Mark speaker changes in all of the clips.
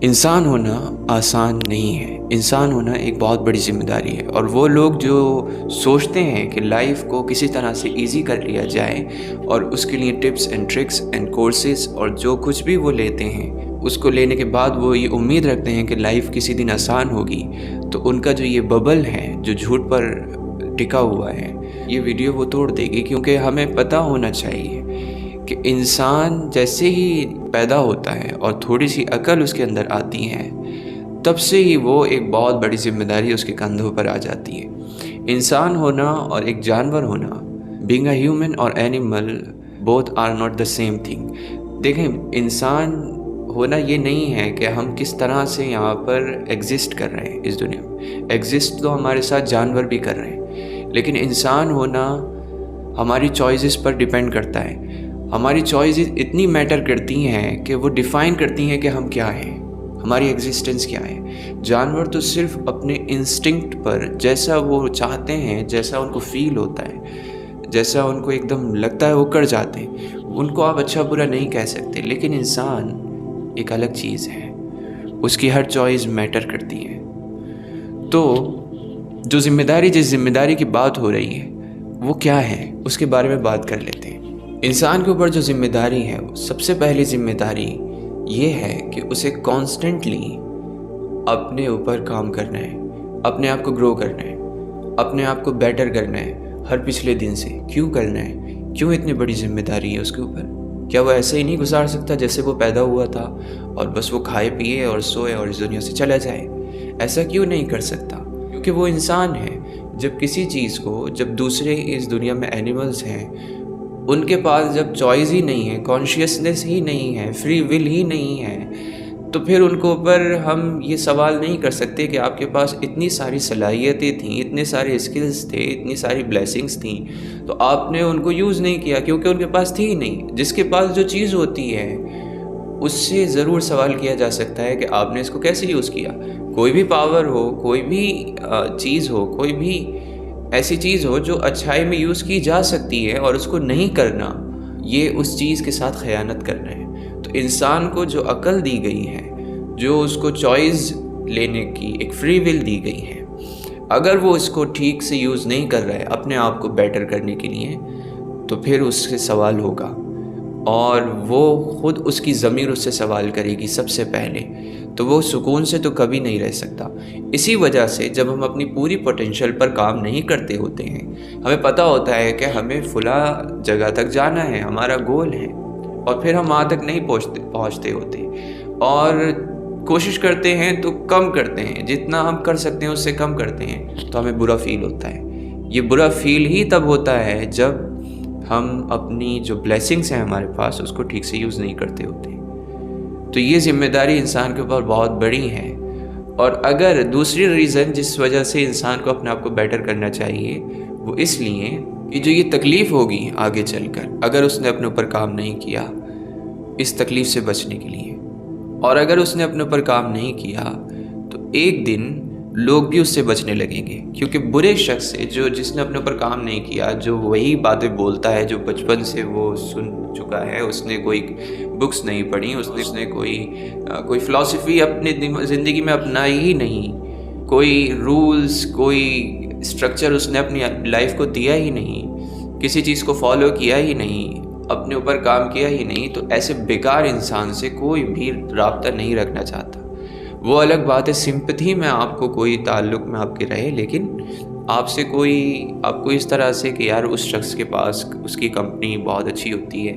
Speaker 1: इंसान होना आसान नहीं है। इंसान होना एक बहुत बड़ी ज़िम्मेदारी है और वो लोग जो सोचते हैं कि लाइफ को किसी तरह से इजी कर लिया जाए और उसके लिए tips and tricks and courses और जो कुछ भी वो लेते हैं उसको लेने के बाद वो ये उम्मीद रखते हैं कि लाइफ किसी दिन आसान होगी, तो उनका जो ये बबल है जो झूठ पर टिका हुआ है, ये वीडियो वो तोड़ देगी। क्योंकि हमें पता होना चाहिए कि इंसान जैसे ही पैदा होता है और थोड़ी सी अकल उसके अंदर आती है, तब से ही वो एक बहुत बड़ी जिम्मेदारी उसके कंधों पर आ जाती है। इंसान होना और एक जानवर होना, बीइंग अ ह्यूमन और animal, both are not the same thing. देखें, इंसान होना ये नहीं है कि हम किस तरह से यहाँ पर एग्जिस्ट कर रहे हैं इस दुनिया में। एग्जिस्ट तो हमारे साथ जानवर भी कर रहे हैं, लेकिन इंसान होना हमारी चॉइसेस पर डिपेंड करता है। हमारी चॉइसेस इतनी मैटर करती हैं कि वो डिफ़ाइन करती हैं कि हम क्या हैं, हमारी एग्जिस्टेंस क्या है। जानवर तो सिर्फ अपने इंस्टिंक्ट पर जैसा वो चाहते हैं, जैसा उनको फील होता है, जैसा उनको एकदम लगता है वो कर जाते हैं। उनको आप अच्छा बुरा नहीं कह सकते। लेकिन इंसान एक अलग चीज़ है, उसकी हर चॉइस मैटर करती है। तो जिस जिम्मेदारी की बात हो रही है वो क्या है, उसके बारे में बात कर लेते हैं। इंसान के ऊपर जो जिम्मेदारी है, सबसे पहली जिम्मेदारी ये है कि उसे कॉन्स्टेंटली अपने ऊपर काम करना है, अपने आप को ग्रो करना है, अपने आप को बेटर करना है हर पिछले दिन से। क्यों करना है? क्यों इतनी बड़ी जिम्मेदारी है उसके ऊपर? क्या वो ऐसे ही नहीं गुजार सकता जैसे वो पैदा हुआ था और बस वो खाए पिए और सोए और इस दुनिया से चला जाए? ऐसा क्यों नहीं कर सकता? क्योंकि वो इंसान है। जब किसी चीज़ को, जब दूसरे इस दुनिया में एनिमल्स हैं, उनके पास जब चॉइस ही नहीं है, कॉन्शियसनेस ही नहीं है, फ्री विल ही नहीं है, तो फिर उनको ऊपर हम ये सवाल नहीं कर सकते कि आपके पास इतनी सारी सलाहियतें थीं, इतने सारे स्किल्स थे, इतनी सारी ब्लेसिंग्स थीं, तो आपने उनको यूज़ नहीं किया क्योंकि उनके पास थी ही नहीं। जिसके पास जो चीज़ होती है उससे ज़रूर सवाल किया जा सकता है कि आपने इसको कैसे यूज़ किया। कोई भी पावर हो, कोई भी चीज़ हो, कोई भी ऐसी चीज़ हो जो अच्छाई में यूज़ की जा सकती है और उसको नहीं करना, ये उस चीज़ के साथ खयानत करना है। तो इंसान को जो अकल दी गई है, जो उसको चॉइस लेने की एक फ्री विल दी गई है, अगर वो इसको ठीक से यूज़ नहीं कर रहा है अपने आप को बेटर करने के लिए, तो फिर उससे सवाल होगा और वो खुद उसकी ज़मीर उससे सवाल करेगी सबसे पहले। तो वो सुकून से तो कभी नहीं रह सकता। इसी वजह से जब हम अपनी पूरी पोटेंशियल पर काम नहीं करते होते हैं, हमें पता होता है कि हमें फुला जगह तक जाना है, हमारा गोल है, और फिर हम वहाँ तक नहीं पहुँचते होते और कोशिश करते हैं तो कम करते हैं, जितना हम कर सकते हैं उससे कम करते हैं, तो हमें बुरा फील होता है। ये बुरा फील ही तब होता है जब हम अपनी जो ब्लेसिंग्स हैं हमारे पास, उसको ठीक से यूज़ नहीं करते होते। तो ये जिम्मेदारी इंसान के ऊपर बहुत बड़ी है। और अगर दूसरी रीज़न जिस वजह से इंसान को अपने आप को बेटर करना चाहिए, वो इसलिए कि जो ये तकलीफ़ होगी आगे चलकर, अगर उसने अपने ऊपर काम नहीं किया इस तकलीफ़ से बचने के लिए, और अगर उसने अपने ऊपर काम नहीं किया, तो एक दिन लोग भी उससे बचने लगेंगे। क्योंकि बुरे शख्स से, जिसने अपने ऊपर काम नहीं किया, जो वही बातें बोलता है जो बचपन से वो सुन चुका है, उसने कोई बुक्स नहीं पढ़ी, उसने कोई फ़िलासफ़ी अपनी ज़िंदगी में अपनाई ही नहीं, कोई रूल्स, कोई स्ट्रक्चर उसने अपनी लाइफ को दिया ही नहीं, किसी चीज़ को फॉलो किया ही नहीं, अपने ऊपर काम किया ही नहीं, तो ऐसे बेकार इंसान से कोई भी राब्ता नहीं रखना चाहता। वो अलग बात है, सिंपथी में आपको कोई ताल्लुक़ में आपके रहे, लेकिन आपसे आपको इस तरह से कि यार उस शख्स के पास उसकी कंपनी बहुत अच्छी होती है,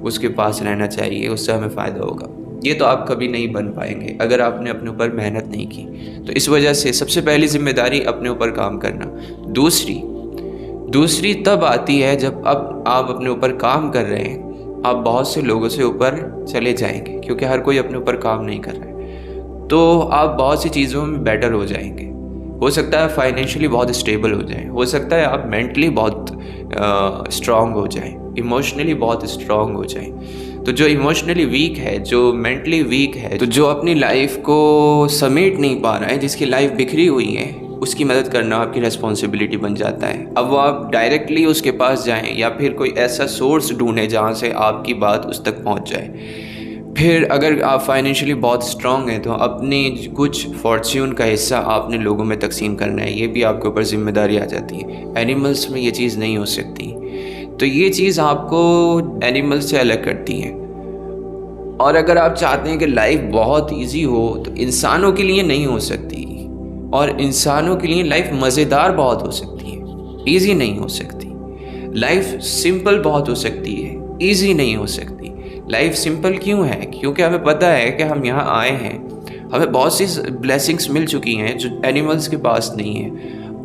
Speaker 1: उसके पास रहना चाहिए, उससे हमें फ़ायदा होगा, ये तो आप कभी नहीं बन पाएंगे अगर आपने अपने ऊपर मेहनत नहीं की। तो इस वजह से सबसे पहली जिम्मेदारी अपने ऊपर काम करना। दूसरी तब आती है जब अब आप अपने ऊपर काम कर रहे हैं, आप बहुत से लोगों से ऊपर चले जाएंगे, क्योंकि हर कोई अपने ऊपर काम नहीं कर रहा है। तो आप बहुत सी चीज़ों में बेटर हो जाएंगे। हो सकता है फाइनेंशियली बहुत स्टेबल हो जाएं, हो सकता है आप मेंटली बहुत स्ट्रांग हो जाएं, इमोशनली बहुत स्ट्रांग हो जाएं। तो जो इमोशनली वीक है, जो मेंटली वीक है, तो जो अपनी लाइफ को समेट नहीं पा रहा है, जिसकी लाइफ बिखरी हुई है, उसकी मदद करना आपकी रिस्पॉन्सिबिलिटी बन जाता है। अब वो आप डायरेक्टली उसके पास जाएं या फिर कोई ऐसा सोर्स ढूंढें जहाँ से आपकी बात उस तक पहुँच जाए। फिर अगर आप फाइनेंशियली बहुत स्ट्रांग हैं तो अपने कुछ फॉर्च्यून का हिस्सा आपने लोगों में तकसीम करना है, ये भी आपके ऊपर जिम्मेदारी आ जाती है। एनिमल्स में ये चीज़ नहीं हो सकती, तो ये चीज़ आपको एनिमल्स से अलग करती है। और अगर आप चाहते हैं कि लाइफ बहुत इजी हो तो इंसानों के लिए नहीं हो सकती, और इंसानों के लिए लाइफ मज़ेदार बहुत हो सकती है, इजी नहीं हो सकती। लाइफ सिंपल बहुत हो सकती है, इजी नहीं हो सकती। लाइफ सिंपल क्यों है? क्योंकि हमें पता है कि हम यहाँ आए हैं, हमें बहुत सी ब्लेसिंग्स मिल चुकी हैं जो एनिमल्स के पास नहीं है।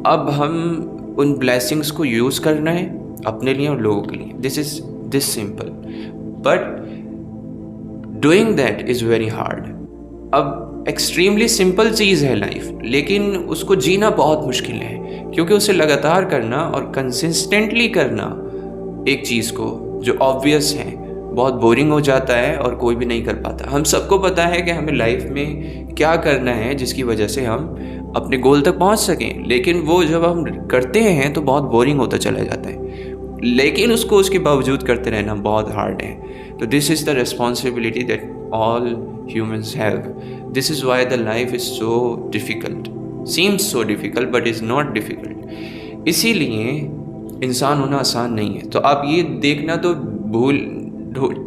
Speaker 1: अब हम उन ब्लेसिंग्स को यूज़ करना है अपने लिए और लोगों के लिए। This simple, but doing that is very hard. अब एक्सट्रीमली सिंपल चीज़ है लाइफ, लेकिन उसको जीना बहुत मुश्किल है, क्योंकि उसे लगातार करना और कंसिस्टेंटली करना एक चीज़ को जो ऑब्वियस है बहुत बोरिंग हो जाता है और कोई भी नहीं कर पाता। हम सबको पता है कि हमें लाइफ में क्या करना है जिसकी वजह से हम अपने गोल तक पहुंच सकें, लेकिन वो जब हम करते हैं तो बहुत बोरिंग होता चला जाता है, लेकिन उसके बावजूद करते रहना बहुत हार्ड है। तो this is the responsibility that all humans have. This is why the life is so difficult, seems so difficult but is not difficult. इसीलिए इंसान होना आसान नहीं है। तो आप ये देखना तो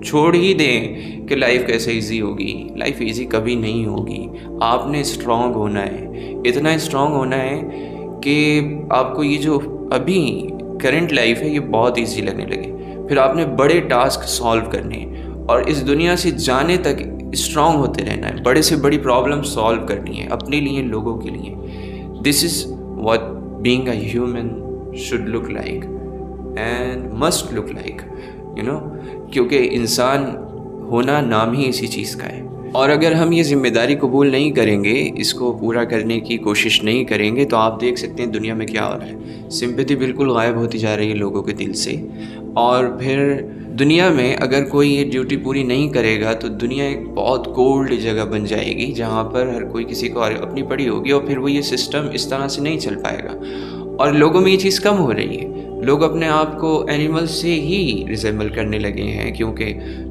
Speaker 1: छोड़ ही दें कि लाइफ कैसे इजी होगी। लाइफ इजी कभी नहीं होगी। आपने स्ट्रांग होना है, इतना स्ट्रांग होना है कि आपको ये जो अभी करंट लाइफ है ये बहुत इजी लगने लगे। फिर आपने बड़े टास्क सॉल्व करने और इस दुनिया से जाने तक स्ट्रांग होते रहना है, बड़े से बड़ी प्रॉब्लम सॉल्व करनी है अपने लिए, लोगों के लिए। This is what being a human should look like and must look like, you know, क्योंकि इंसान होना नाम ही इसी चीज़ का है। और अगर हम ये जिम्मेदारी कबूल नहीं करेंगे, इसको पूरा करने की कोशिश नहीं करेंगे, तो आप देख सकते हैं दुनिया में क्या हो रहा है। सिंपैथी बिल्कुल गायब होती जा रही है लोगों के दिल से। और फिर दुनिया में अगर कोई ये ड्यूटी पूरी नहीं करेगा तो दुनिया एक बहुत कोल्ड जगह बन जाएगी, जहाँ पर हर कोई किसी को अपनी पड़ी होगी, और फिर वो ये सिस्टम इस तरह से नहीं चल पाएगा। और लोगों में ये चीज़ कम हो रही है। लोग अपने आप को एनिमल से ही रिजेंबल करने लगे हैं, क्योंकि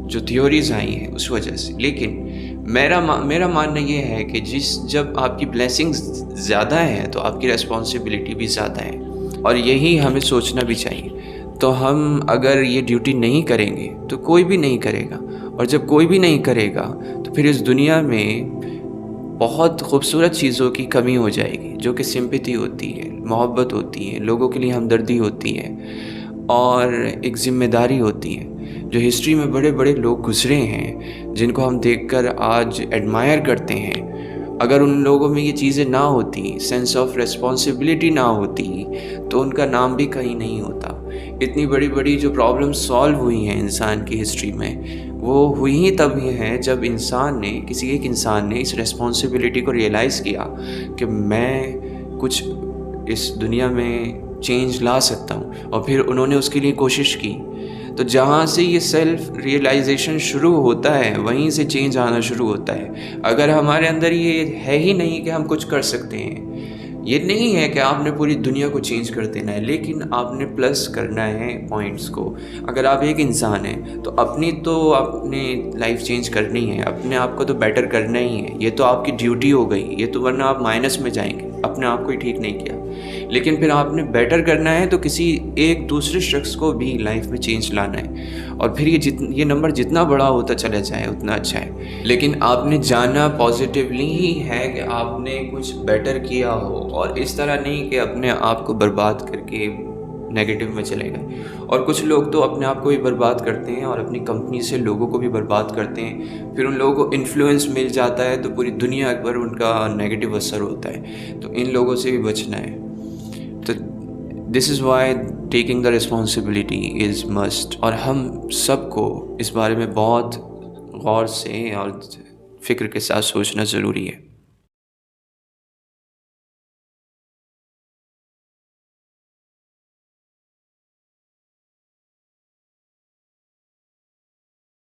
Speaker 1: जो थ्योरीज आई हैं उस वजह से। लेकिन मेरा मानना ये है कि जब आपकी ब्लेसिंग्स ज़्यादा है तो आपकी रिस्पॉन्सिबिलिटी भी ज़्यादा है, और यही हमें सोचना भी चाहिए। तो हम अगर ये ड्यूटी नहीं करेंगे तो कोई भी नहीं करेगा, और जब कोई भी नहीं करेगा तो फिर इस दुनिया में बहुत खूबसूरत चीज़ों की कमी हो जाएगी, जो कि सिंपैथी होती है, मोहब्बत होती है, लोगों के लिए हमदर्दी होती है, और एक ज़िम्मेदारी होती है। जो हिस्ट्री में बड़े बड़े लोग गुजरे हैं जिनको हम देखकर आज एडमायर करते हैं, अगर उन लोगों में ये चीज़ें ना होती, सेंस ऑफ रिस्पॉन्सिबिलिटी ना होती, तो उनका नाम भी कहीं नहीं होता। इतनी बड़ी बड़ी जो प्रॉब्लम्स सॉल्व हुई हैं इंसान की हिस्ट्री में, वो हुई ही तब हैं जब किसी एक इंसान ने इस रिस्पॉन्सिबिलिटी को रियलाइज़ किया कि मैं कुछ इस दुनिया में चेंज ला सकता हूँ, और फिर उन्होंने उसके लिए कोशिश की। तो जहाँ से ये सेल्फ रियलाइजेशन शुरू होता है, वहीं से चेंज आना शुरू होता है। अगर हमारे अंदर ये है ही नहीं कि हम कुछ कर सकते हैं, ये नहीं है कि आपने पूरी दुनिया को चेंज कर देना है, लेकिन आपने प्लस करना है पॉइंट्स को। अगर आप एक इंसान हैं तो आपने लाइफ चेंज करनी है, अपने आप को तो बेटर करना ही है। ये तो आपकी ड्यूटी हो गई, ये तो वरना आप माइनस में जाएंगे, अपने आप को ही ठीक नहीं किया। लेकिन फिर आपने बेटर करना है तो किसी एक दूसरे शख्स को भी लाइफ में चेंज लाना है, और फिर ये नंबर जितना बड़ा होता चला जाए उतना अच्छा है। लेकिन आपने जाना पॉजिटिवली ही है कि आपने कुछ बेटर किया हो, और इस तरह नहीं कि अपने आप को बर्बाद करके नेगेटिव में चले गए। और कुछ लोग तो अपने आप को भी बर्बाद करते हैं और अपनी कंपनी से लोगों को भी बर्बाद करते हैं। फिर उन लोगों को इन्फ्लुएंस मिल जाता है तो पूरी दुनिया पर उनका नेगेटिव असर होता है। तो इन लोगों से भी बचना है। तो this is why taking the responsibility is must, और हम सबको इस बारे में बहुत गौर से और फिक्र के साथ सोचना ज़रूरी है।